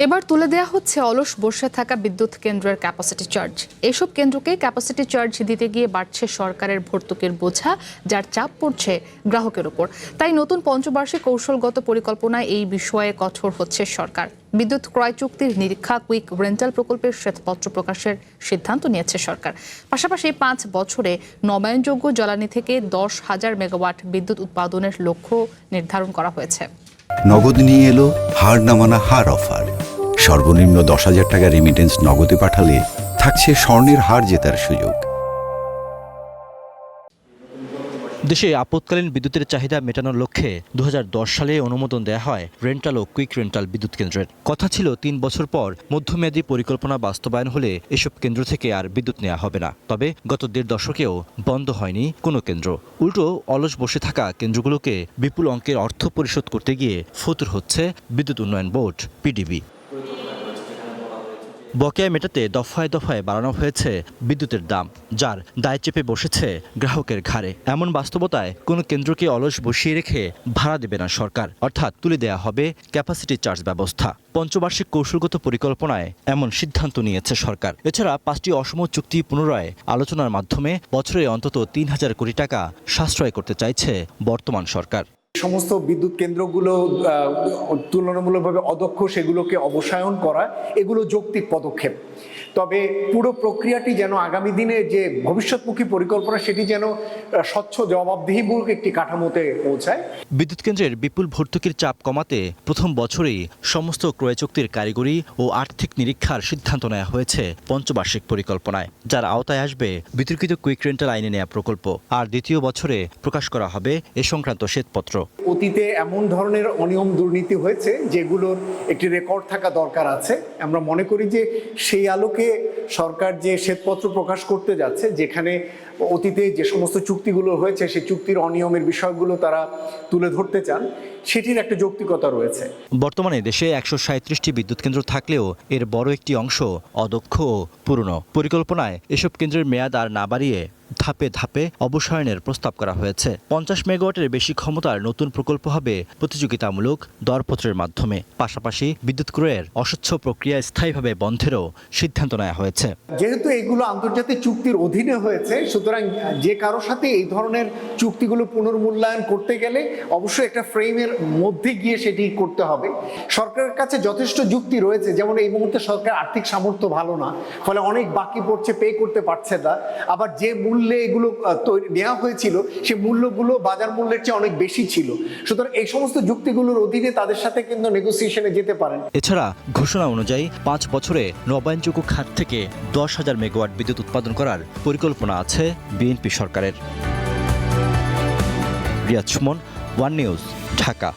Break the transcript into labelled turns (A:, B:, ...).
A: এবার তুলে দেয়া হচ্ছে অলস বসে থাকা বিদ্যুৎ কেন্দ্রের ক্যাপাসিটি চার্জ। এসব কেন্দ্রকে ক্যাপাসিটি চার্জ দিতে গিয়ে বাড়ছে সরকারের ভর্তুকির বোঝা, যার চাপ পড়ছে গ্রাহকের উপর। তাই নতুন পঞ্চবার্ষিক কৌশলগত পরিকল্পনায় এই বিষয়ে কঠোর হচ্ছে সরকার। বিদ্যুৎ ক্রয় চুক্তির নিরীক্ষা কুইক রেন্টাল প্রকল্পের শ্বেতপত্র প্রকাশের সিদ্ধান্ত নিয়েছে সরকার। পাশাপাশি 5 বছরে নবায়নযোগ্য জ্বালানি থেকে 10,000 মেগাওয়াট বিদ্যুৎ উৎপাদনের লক্ষ্য নির্ধারণ করা হয়েছে।
B: নগদ নিয়ে এলো হার না মানা হার অফার। সর্বনিম্ন 10,000 টাকা রেমিটেন্স নগদে পাঠালে থাকছে স্বর্ণের হার জেতার সুযোগ।
C: দেশে আপৎকালীন বিদ্যুতের চাহিদা মেটানোর লক্ষ্যে 2010 সালে অনুমোদন দেয়া হয় রেন্টাল ও কুইক রেন্টাল বিদ্যুৎ কেন্দ্রের। কথা ছিল 3 বছর পর মধ্যমেয়াদী পরিকল্পনা বাস্তবায়ন হলে এসব কেন্দ্র থেকে আর বিদ্যুৎ নেওয়া হবে না। তবে গত 1.5 দশকেও বন্ধ হয়নি কোনো কেন্দ্র। উল্টো অলস বসে থাকা কেন্দ্রগুলোকে বিপুল অঙ্কের অর্থ পরিশোধ করতে গিয়ে ফতুর হচ্ছে বিদ্যুৎ উন্নয়ন বোর্ড পিডিবি। বকেয়া মেটাতে দফায় দফায় বাড়ানো হয়েছে বিদ্যুতের দাম, যার দায় চেপে বসেছে গ্রাহকের ঘাড়ে। এমন বাস্তবতায় কোনো কেন্দ্রকে অলস বসিয়ে রেখে ভাড়া দেবে না সরকার, অর্থাৎ তুলে দেয়া হবে ক্যাপাসিটি চার্জ ব্যবস্থা। পঞ্চবার্ষিক কৌশলগত পরিকল্পনায় এমন সিদ্ধান্ত নিয়েছে সরকার। এছাড়া 5টি অসম চুক্তি পুনরায় আলোচনার মাধ্যমে বছরে অন্তত 3,000 কোটি টাকা সাশ্রয় করতে চাইছে বর্তমান সরকার।
D: সমস্ত বিদ্যুৎ কেন্দ্রগুলো তুলনামূলকভাবে অদক্ষ, সেগুলোকে অবসায়ন করা, এগুলো যৌক্তিক পদক্ষেপ। তবে পুরো প্রক্রিয়াটি যেন আগামী দিনে যে ভবিষ্যৎমুখী পরিকল্পনা, সেটি যেন স্বচ্ছ জবাবদিহিমূলক একটি কাঠামোতে পৌঁছায়।
C: বিদ্যুৎ কেন্দ্রের বিপুল ভর্তুকির চাপ কমাতে প্রথম বছরেই সমস্ত ক্রয় চুক্তির কারিগরি ও আর্থিক নিরীক্ষার সিদ্ধান্ত নেওয়া হয়েছে পঞ্চবার্ষিক পরিকল্পনায়, যার আওতায় আসবে বিতর্কিত কুইক রেন্টাল আইনে নেওয়া প্রকল্প। আর দ্বিতীয় বছরে প্রকাশ করা হবে এ সংক্রান্ত শ্বেতপত্র।
D: অতীতে এমন ধরনের অনিয়ম দুর্নীতি হয়েছে যেগুলোর একটি রেকর্ড থাকা দরকার আছে। আমরা মনে করি যে সেই আলোকে সরকার যে শ্বেতপত্র প্রকাশ করতে যাচ্ছে, যেখানে অতীতে যে সমস্ত চুক্তিগুলো হয়েছে সেই চুক্তির অনিয়মের বিষয়গুলো তারা তুলে ধরতে চান, সেটির একটা যৌক্তিকতা রয়েছে।
C: বর্তমানে দেশে 137টি বিদ্যুৎ কেন্দ্র থাকলেও এর বড় একটি অংশ অদক্ষ ও পুরনো। পরিকল্পনায় এসব কেন্দ্রের মেয়াদ আর না বাড়িয়ে ধাপে ধাপে অবসায়নের প্রস্তাব করা হয়েছে। 50 মেগাওয়াটের বেশি ক্ষমতার নতুন প্রকল্প হবে প্রতিযোগিতামূলক দরপত্রের মাধ্যমে। পাশাপাশি বিদ্যুৎ ক্রয়ের অস্বচ্ছ প্রক্রিয়া স্থায়ীভাবে বন্ধেরও সিদ্ধান্ত নেওয়া হয়েছে।
D: যেহেতু এগুলো আন্তর্জাতিক চুক্তির অধীনে হয়েছে, সুতরাং যে কারোর সাথে এই ধরনের চুক্তিগুলো পুনর্মূল্যায়ন করতে গেলে অবশ্যই একটা ফ্রেমের মধ্যে গিয়ে সেটি করতে হবে। সরকারের কাছে যথেষ্ট যুক্তি রয়েছে, যেমন এই মুহূর্তে সরকার আর্থিক সামর্থ্য ভালো না, ফলে অনেক বাকি পড়ছে, পে করতে পারছে না। আবার যে মূল্যে এগুলো নেওয়া হয়েছিল সে মূল্যগুলো বাজার মূল্যের চেয়ে অনেক বেশি ছিল। সুতরাং এই সমস্ত যুক্তিগুলোর অধীনে তাদের সাথে কিন্তু নেগোসিয়েশনে যেতে পারেন।
C: এছাড়া ঘোষণা অনুযায়ী 5 বছরে নবায়নযোগ্য খাত থেকে 10,000 মেগাওয়াট বিদ্যুৎ উৎপাদন করার পরিকল্পনা আছে বিএনপি সরকারের। Riyad Sumon, one news, Dhaka.